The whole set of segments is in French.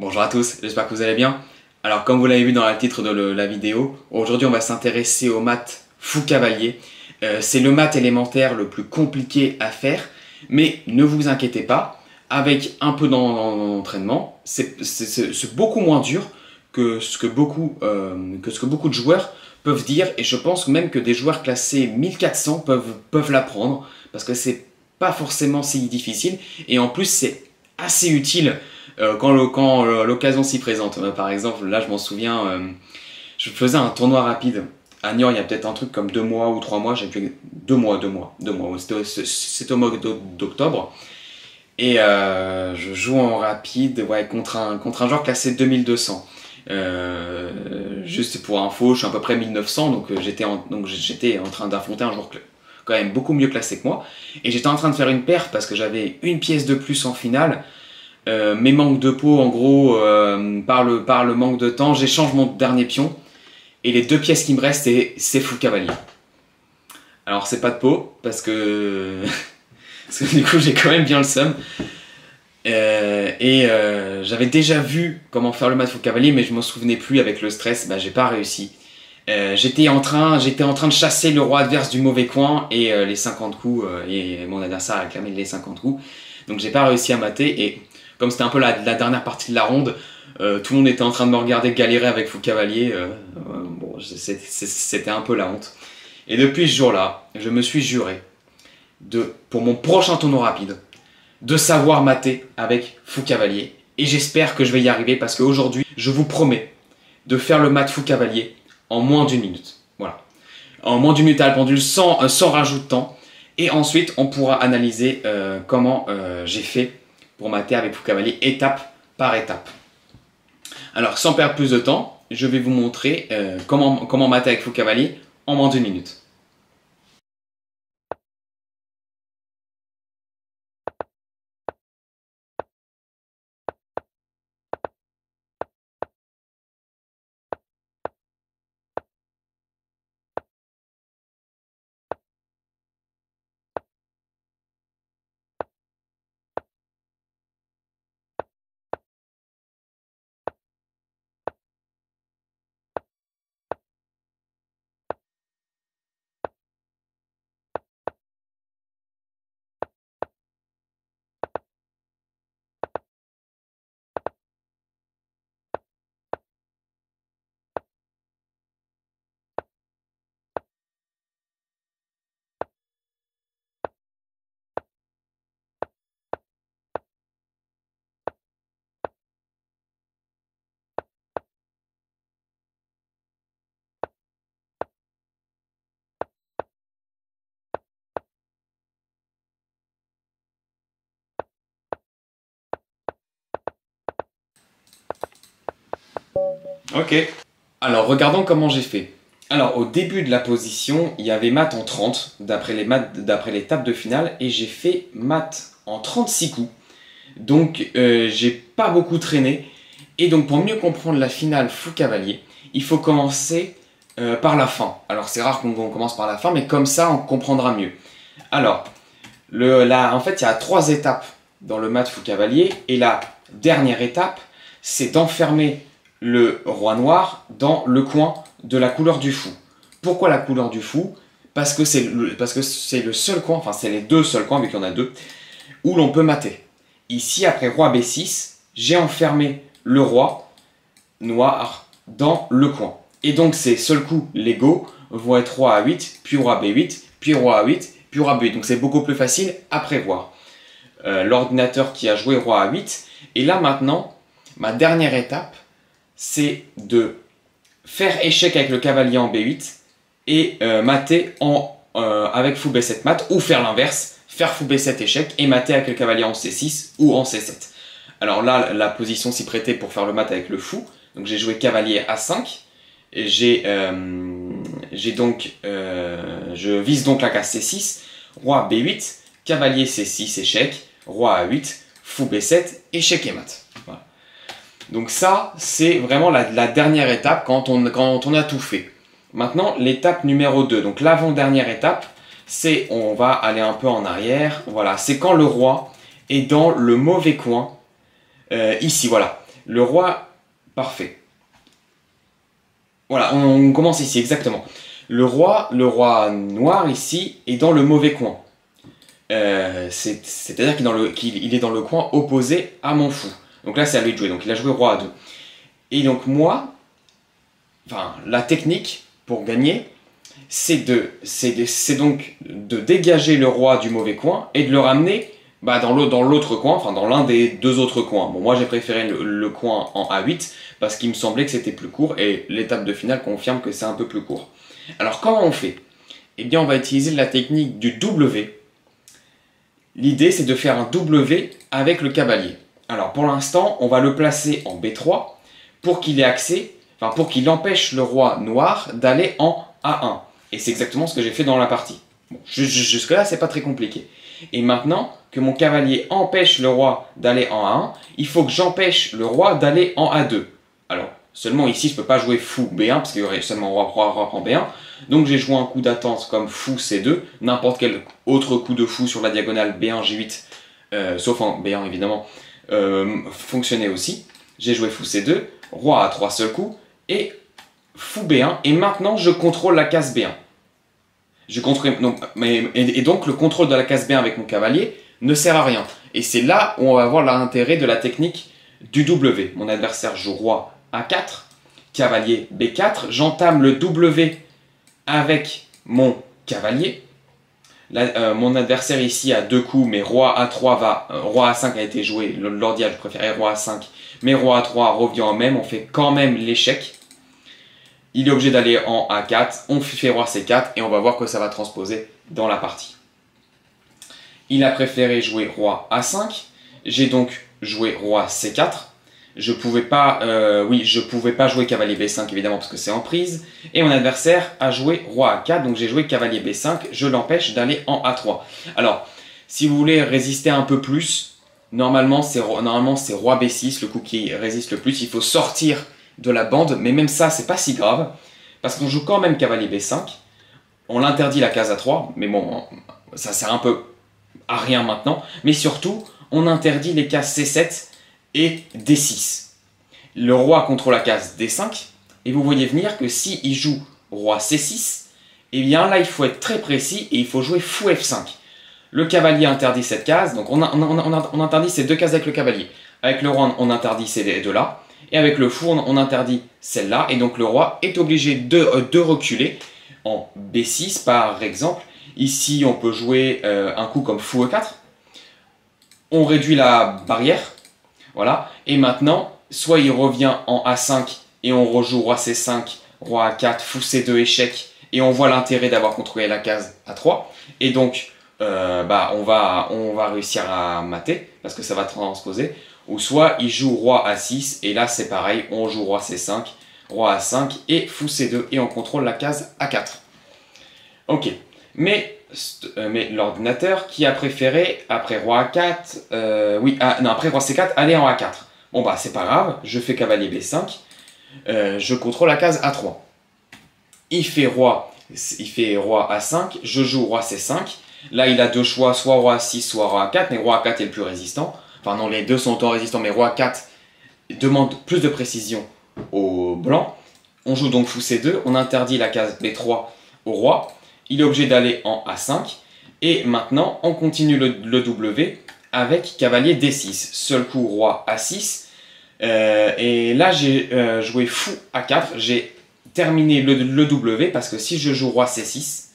Bonjour à tous, j'espère que vous allez bien. Alors comme vous l'avez vu dans le titre de la vidéo, aujourd'hui on va s'intéresser au maths Fou-Cavalier. C'est le maths élémentaire le plus compliqué à faire, mais ne vous inquiétez pas, avec un peu d'entraînement, c'est beaucoup moins dur que ce que beaucoup de joueurs peuvent dire, et je pense même que des joueurs classés 1400 peuvent l'apprendre, parce que c'est pas forcément si difficile, et en plus c'est assez utile quand l'occasion s'y présente. Par exemple, là je m'en souviens, je faisais un tournoi rapide à Niort il y a peut-être un truc comme 2 mois ou 3 mois, j'ai pu 2 mois, c'était au mois d'octobre. Et je joue en rapide contre un joueur classé 2200. Juste pour info, je suis à peu près 1900, donc j'étais en train d'affronter un joueur quand même beaucoup mieux classé que moi. Et j'étais en train de faire une perf parce que j'avais une pièce de plus en finale. Mes manques de peau, en gros, par le manque de temps, j'échange mon dernier pion. Et les 2 pièces qui me restent, c'est Fou-Cavalier. Alors c'est pas de peau, parce que du coup j'ai quand même bien le seum. J'avais déjà vu comment faire le mat Fou-Cavalier, mais je m'en souvenais plus avec le stress, bah j'ai pas réussi. J'étais en train de chasser le roi adverse du mauvais coin et les 50 coups, et mon adversaire a réclamé les 50 coups. Donc j'ai pas réussi à mater, et comme c'était un peu la dernière partie de la ronde, tout le monde était en train de me regarder galérer avec Fou-Cavalier. Bon, c'était un peu la honte. Et depuis ce jour-là, je me suis juré, pour mon prochain tournoi rapide, de savoir mater avec Fou-Cavalier. Et j'espère que je vais y arriver parce qu'aujourd'hui, je vous promets de faire le mat Fou-Cavalier en moins d'1 minute. Voilà. En moins d'1 minute à la pendule, sans rajout de temps. Et ensuite, on pourra analyser comment j'ai fait pour mater avec Fou-Cavalier étape par étape. Alors, sans perdre plus de temps, je vais vous montrer comment mater avec Fou-Cavalier en moins d'1 minute. Ok. Alors, regardons comment j'ai fait. Alors, au début de la position, il y avait mat en 30, d'après les tables de finale, et j'ai fait mat en 36 coups. Donc, j'ai pas beaucoup traîné. Et donc, pour mieux comprendre la finale Fou-Cavalier, il faut commencer par la fin. Alors, c'est rare qu'on commence par la fin, mais comme ça, on comprendra mieux. Alors, en fait, il y a 3 étapes dans le mat Fou-Cavalier, et la dernière étape, c'est d'enfermer le roi noir dans le coin de la couleur du fou. Pourquoi la couleur du fou? Parce que c'est le seul coin, enfin c'est les 2 seuls coins, vu qu'il y en a 2, où l'on peut mater. Ici, après roi B6, j'ai enfermé le roi noir dans le coin. Et donc ces seuls coups légaux vont être roi A8, puis roi B8, puis roi A8, puis roi B8. Donc c'est beaucoup plus facile à prévoir. L'ordinateur qui a joué roi A8. Et là maintenant, ma dernière étape, c'est de faire échec avec le cavalier en B8 et mater avec fou B7 mat, ou faire l'inverse, faire fou B7 échec et mater avec le cavalier en C6 ou en C7. Alors là, la position s'y prêtait pour faire le mat avec le fou, donc j'ai joué cavalier A5, et je vise donc la case C6, roi B8, cavalier C6 échec, roi A8, fou B7, échec et mat. Voilà. Donc ça, c'est vraiment la dernière étape quand on a tout fait. Maintenant, l'étape numéro 2, donc l'avant-dernière étape, c'est, on va aller un peu en arrière, voilà, c'est quand le roi est dans le mauvais coin, ici, voilà. Le roi, parfait. Voilà, on commence ici, exactement. Le roi noir ici est dans le mauvais coin. C'est-à-dire qu'il est dans le coin opposé à mon fou. Donc là, c'est à lui de jouer. Donc il a joué roi A2. Et donc moi, enfin, la technique pour gagner, c'est donc de dégager le roi du mauvais coin et de le ramener dans l'autre coin, enfin dans l'un des deux autres coins. Bon, moi j'ai préféré le coin en A8 parce qu'il me semblait que c'était plus court et l'étape de finale confirme que c'est un peu plus court. Alors comment on fait? Eh bien on va utiliser la technique du W. L'idée c'est de faire un W avec le cavalier. Alors pour l'instant on va le placer en B3 pour qu'il ait accès, enfin pour qu'il empêche le roi noir d'aller en A1. Et c'est exactement ce que j'ai fait dans la partie. Bon, jusque là c'est pas très compliqué. Et maintenant que mon cavalier empêche le roi d'aller en A1, il faut que j'empêche le roi d'aller en A2. Alors, seulement ici, je ne peux pas jouer fou B1, parce qu'il y aurait seulement roi prend B1. Donc j'ai joué un coup d'attente comme fou C2, n'importe quel autre coup de fou sur la diagonale B1, G8, sauf en B1 évidemment, fonctionnait aussi. J'ai joué fou C2, roi A3 seul coup, et fou B1, et maintenant je contrôle la case B1. Et donc le contrôle de la case B1 avec mon cavalier ne sert à rien. Et c'est là où on va voir l'intérêt de la technique du W. Mon adversaire joue roi A4, cavalier B4, j'entame le W avec mon cavalier. Là, mon adversaire ici a deux coups, mais roi A3 roi A5 a été joué, l'ordial je préférais roi A5, mais roi A3 revient en même, on fait quand même l'échec. Il est obligé d'aller en A4, on fait roi C4 et on va voir que ça va transposer dans la partie. Il a préféré jouer roi A5, j'ai donc joué roi C4. Je pouvais pas jouer cavalier B5 évidemment parce que c'est en prise. Et mon adversaire a joué roi A4, donc j'ai joué cavalier B5, je l'empêche d'aller en A3. Alors, si vous voulez résister un peu plus, normalement c'est roi B6, le coup qui résiste le plus. Il faut sortir de la bande, mais même ça c'est pas si grave, parce qu'on joue quand même cavalier B5. On l'interdit la case A3, mais bon, ça sert un peu à rien maintenant. Mais surtout, on interdit les cases C7 et D6. Le roi contrôle la case D5, et vous voyez venir que s'il joue roi C6, eh bien là il faut être très précis et il faut jouer fou F5. Le cavalier interdit cette case, donc on interdit ces deux cases avec le cavalier. Avec le roi, on interdit ces deux-là, et avec le fou, on interdit celle-là, et donc le roi est obligé de reculer en B6 par exemple. Ici, on peut jouer un coup comme fou E4. On réduit la barrière. Voilà. Et maintenant, soit il revient en A5 et on rejoue roi C5, roi A4, fou C2, échec. Et on voit l'intérêt d'avoir contrôlé la case A3. Et donc, on va réussir à mater parce que ça va transposer. Ou soit il joue roi A6 et là c'est pareil, on joue roi C5, roi A5 et fou C2 et on contrôle la case A4. Ok. Mais l'ordinateur qui a préféré, après roi A4, après roi C4, aller en A4. Bon bah c'est pas grave, je fais cavalier B5, je contrôle la case A3. Il fait roi A5, je joue roi C5. Là il a deux choix, soit roi A6, soit roi A4, mais roi A4 est le plus résistant. Enfin non, les deux sont autant résistants, mais roi A4 demande plus de précision au blanc. On joue donc fou C2, on interdit la case B3 au roi. Il est obligé d'aller en A5. Et maintenant, on continue le W avec cavalier D6. Seul coup, roi A6. Et là, j'ai joué fou A4. J'ai terminé le W parce que si je joue roi C6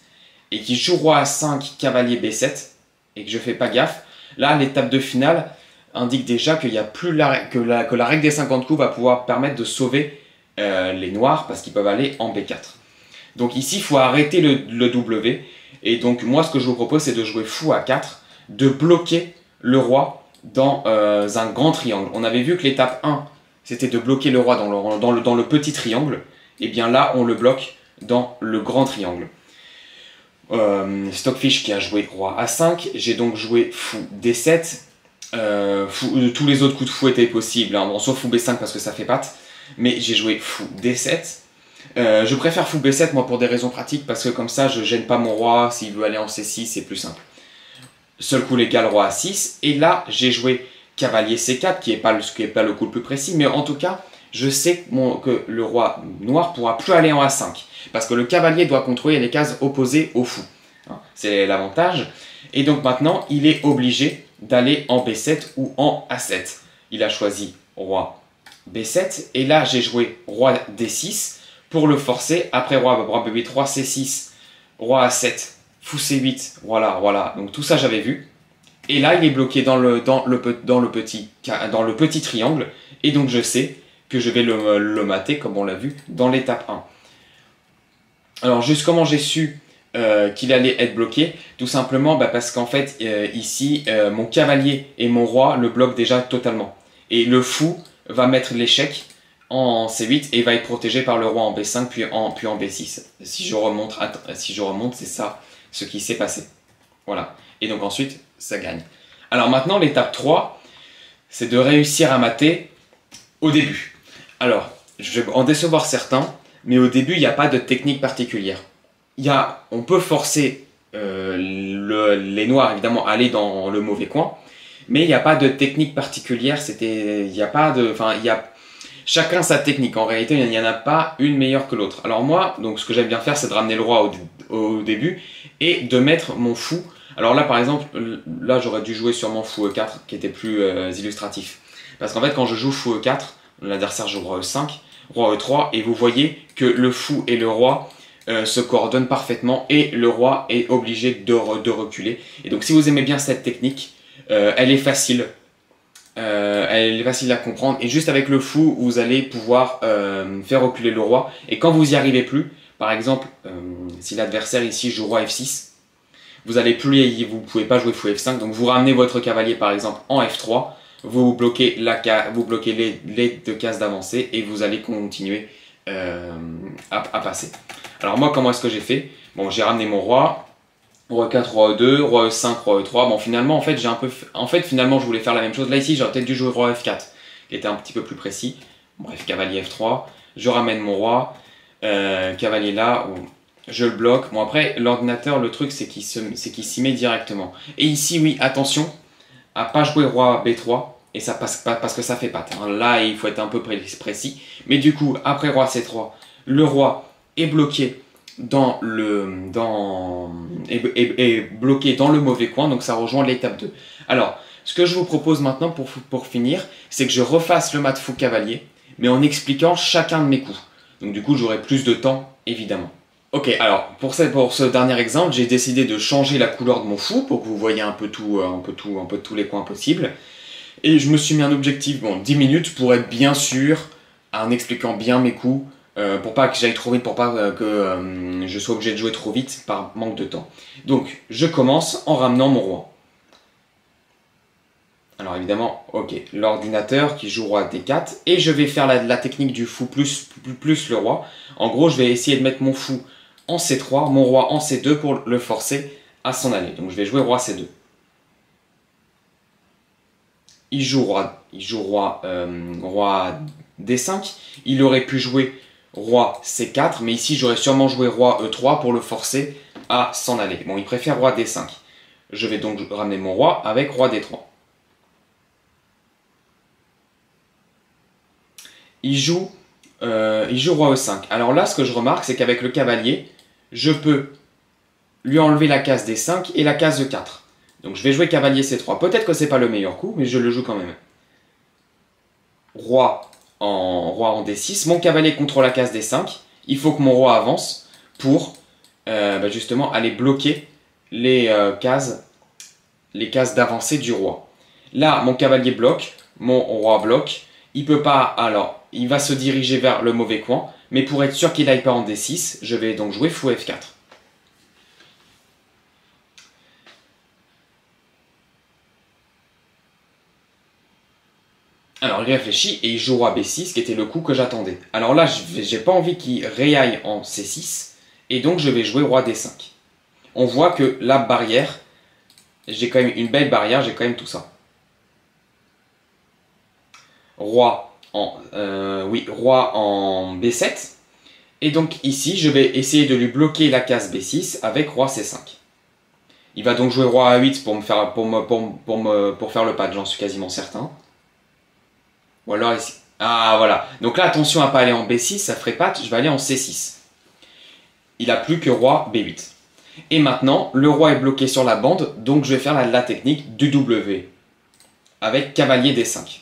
et qu'il joue roi A5, cavalier B7 et que je fais pas gaffe, là, l'étape de finale indique déjà qu'il y a plus que la règle des 50 coups va pouvoir permettre de sauver les noirs parce qu'ils peuvent aller en B4. Donc ici, il faut arrêter le W. Et donc moi, ce que je vous propose, c'est de jouer fou A4, de bloquer le roi dans un grand triangle. On avait vu que l'étape 1, c'était de bloquer le roi dans le petit triangle. Et bien là, on le bloque dans le grand triangle. Stockfish qui a joué roi A5. J'ai donc joué fou D7. Tous les autres coups de fou étaient possibles. Hein. Bon, sauf fou B5 parce que ça fait patte. Mais j'ai joué fou D7. Je préfère fou B7 moi pour des raisons pratiques parce que comme ça je gêne pas mon roi, s'il veut aller en C6 c'est plus simple. Seul coup légal roi A6 et là j'ai joué cavalier C4, qui n'est pas, le coup le plus précis, mais en tout cas, je sais que le roi noir ne pourra plus aller en A5, parce que le cavalier doit contrôler les cases opposées au fou. Hein, c'est l'avantage. Et donc maintenant, il est obligé d'aller en B7 ou en A7. Il a choisi roi B7, et là j'ai joué roi D6 pour le forcer. Après roi B8, roi C6, roi A7, fou C8, voilà. Donc tout ça j'avais vu. Et là, il est bloqué dans le petit triangle. Et donc, je sais que je vais le mater, comme on l'a vu, dans l'étape 1. Alors, juste comment j'ai su qu'il allait être bloqué? Tout simplement parce qu'en fait, ici, mon cavalier et mon roi le bloquent déjà totalement. Et le fou va mettre l'échec en C8 et va être protégé par le roi en B5 puis en B6. Si je remonte, c'est ça ce qui s'est passé. Voilà. Et donc ensuite, ça gagne. Alors maintenant, l'étape 3, c'est de réussir à mater au début. Alors, je vais en décevoir certains, mais au début, il n'y a pas de technique particulière. On peut forcer les noirs, évidemment, à aller dans le mauvais coin, mais il n'y a pas de technique particulière. Chacun sa technique. En réalité, il n'y en a pas une meilleure que l'autre. Alors moi, donc, ce que j'aime bien faire, c'est de ramener le roi au début et de mettre mon fou. Alors là, par exemple, là j'aurais dû jouer sûrement fou E4, qui était plus illustratif. Parce qu'en fait, quand je joue fou E4, l'adversaire joue roi E5, roi E3, et vous voyez que le fou et le roi se coordonnent parfaitement, et le roi est obligé de reculer. Et donc si vous aimez bien cette technique, elle est facile. Elle est facile à comprendre, et juste avec le fou, vous allez pouvoir faire reculer le roi. Et quand vous n'y arrivez plus, par exemple, si l'adversaire ici joue roi F6, vous ne pouvez pas jouer fou F5, donc vous ramenez votre cavalier par exemple en F3, vous bloquez les deux cases d'avancée et vous allez continuer à passer. Alors moi, comment est-ce que j'ai fait? Bon, j'ai ramené mon roi, roi 4, roi E2, roi E5, roi E3. Bon, finalement, finalement, je voulais faire la même chose. Là, ici, j'aurais peut-être dû jouer roi F4, qui était un petit peu plus précis. Bref, cavalier F3, je ramène mon roi, cavalier là, je le bloque. Bon, après, l'ordinateur, le truc, c'est qu'il s'y met directement. Et ici, oui, attention à pas jouer roi B3, et ça passe pas parce que ça fait patte. Hein. Là, il faut être un peu précis. Mais du coup, après roi C3, le roi est bloqué est bloqué dans le mauvais coin, donc ça rejoint l'étape 2. Alors, ce que je vous propose maintenant pour finir, c'est que je refasse le mat fou cavalier, mais en expliquant chacun de mes coups. Donc du coup, j'aurai plus de temps, évidemment. Ok, alors pour ce dernier exemple, j'ai décidé de changer la couleur de mon fou pour que vous voyez un peu tous les coins possibles. Et je me suis mis un objectif, 10 minutes pour être bien sûr, en expliquant bien mes coups, pour pas que j'aille trop vite, pour pas que je sois obligé de jouer trop vite par manque de temps. Donc, je commence en ramenant mon roi. Alors évidemment, ok, l'ordinateur qui joue roi D4, et je vais faire la technique du fou plus le roi. En gros, je vais essayer de mettre mon fou en C3, mon roi en C2 pour le forcer à s'en aller. Donc je vais jouer roi C2. Il joue roi D5. Il aurait pu jouer roi C4, mais ici j'aurais sûrement joué roi E3 pour le forcer à s'en aller. Bon, il préfère roi D5. Je vais donc ramener mon roi avec roi D3. Il joue roi E5. Alors là, ce que je remarque, c'est qu'avec le cavalier, je peux lui enlever la case D5 et la case E4. Donc je vais jouer cavalier C3. Peut-être que c'est pas le meilleur coup, mais je le joue quand même. Roi en D6. Mon cavalier contrôle la case D5. Il faut que mon roi avance pour justement aller bloquer les cases d'avancée du roi. Là, mon cavalier bloque, mon roi bloque. Il peut pas, alors, il va se diriger vers le mauvais coin, mais pour être sûr qu'il n'aille pas en D6, je vais donc jouer fou F4. Alors il réfléchit et il joue roi B6, qui était le coup que j'attendais. Alors là, j'ai pas envie qu'il réaille en C6, et donc je vais jouer roi D5. On voit que la barrière, j'ai quand même une belle barrière, j'ai quand même tout ça. Roi en B7. Et donc ici, je vais essayer de lui bloquer la case B6 avec roi C5. Il va donc jouer roi A8 pour faire le pad, j'en suis quasiment certain. Ou alors ici. Ah voilà. Donc là, attention à ne pas aller en B6, ça ferait patte, je vais aller en C6. Il n'a plus que roi B8. Et maintenant, le roi est bloqué sur la bande, donc je vais faire la technique du W avec cavalier D5.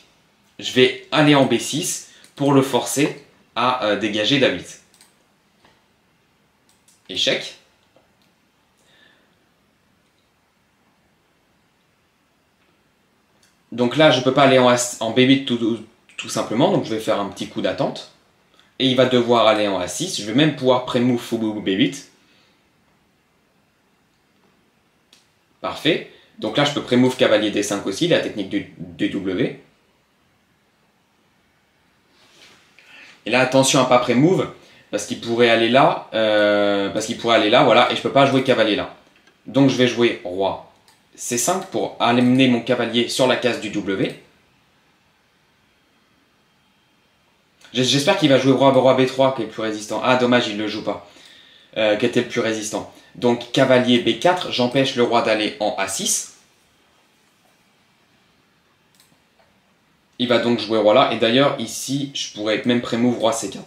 Je vais aller en B6 pour le forcer à dégager David. Échec. Donc là, je ne peux pas aller en B8 tout simplement, donc je vais faire un petit coup d'attente. Et il va devoir aller en A6. Je vais même pouvoir pré-move fou B8. Parfait. Donc là, je peux pré-move cavalier D5 aussi, la technique du W. Et là, attention à ne pas pré-move, parce qu'il pourrait aller là, voilà, et je ne peux pas jouer cavalier là. Donc je vais jouer roi C5 pour amener mon cavalier sur la case du W. J'espère qu'il va jouer roi B3 qui est le plus résistant. Ah, dommage, il ne le joue pas. Qui était le plus résistant. Donc, cavalier B4, j'empêche le roi d'aller en A6. Il va donc jouer roi là. Et d'ailleurs, ici, je pourrais même pré-move roi C4.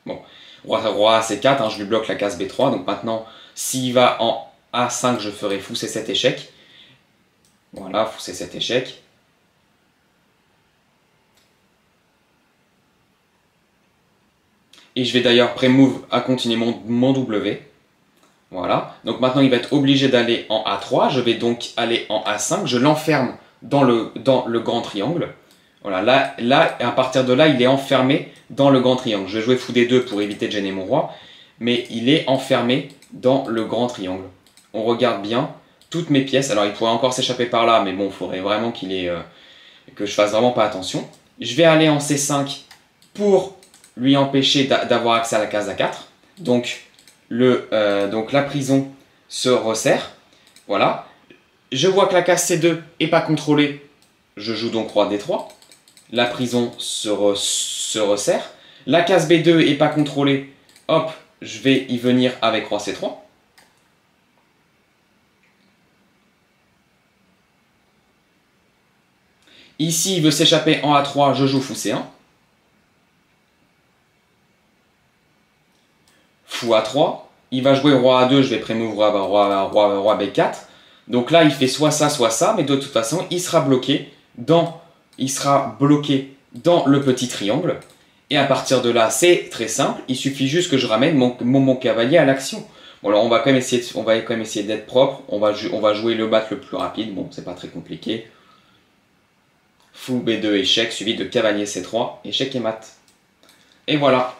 Bon, roi C4, hein, je lui bloque la case B3. Donc maintenant, s'il va en A5, je ferai fou C7 échec. Voilà, fou C7 échec. Et je vais d'ailleurs pré-move à continuer mon W. Voilà. Donc maintenant, il va être obligé d'aller en A3. Je vais donc aller en A5. Je l'enferme dans le grand triangle. Voilà. Là, à partir de là, il est enfermé dans le grand triangle. Je vais jouer fou D2 pour éviter de gêner mon roi. Mais il est enfermé dans le grand triangle. On regarde bien toutes mes pièces. Alors, il pourrait encore s'échapper par là. Mais bon, il faudrait vraiment que je fasse vraiment pas attention. Je vais aller en C5 pour lui empêcher d'avoir accès à la case A4. Donc la prison se resserre. Voilà. Je vois que la case C2 n'est pas contrôlée. Je joue donc roi D3. La prison se resserre. La case B2 n'est pas contrôlée. Hop, je vais y venir avec roi C3. Ici, il veut s'échapper en A3. Je joue fou C1. Fou A3, il va jouer roi A2, je vais pré-move roi B4. Donc là, il fait soit ça, mais de toute façon, il sera bloqué dans le petit triangle. Et à partir de là, c'est très simple, il suffit juste que je ramène mon cavalier à l'action. Bon, alors on va quand même essayer d'être propre, on va jouer le mat le plus rapide, bon, c'est pas très compliqué. Fou B2 échec, suivi de cavalier C3, échec et mat. Et voilà.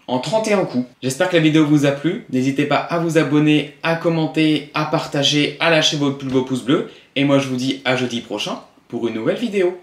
En 31 coups. J'espère que la vidéo vous a plu. N'hésitez pas à vous abonner, à commenter, à partager, à lâcher votre plus beau pouce bleu. Et moi je vous dis à jeudi prochain pour une nouvelle vidéo.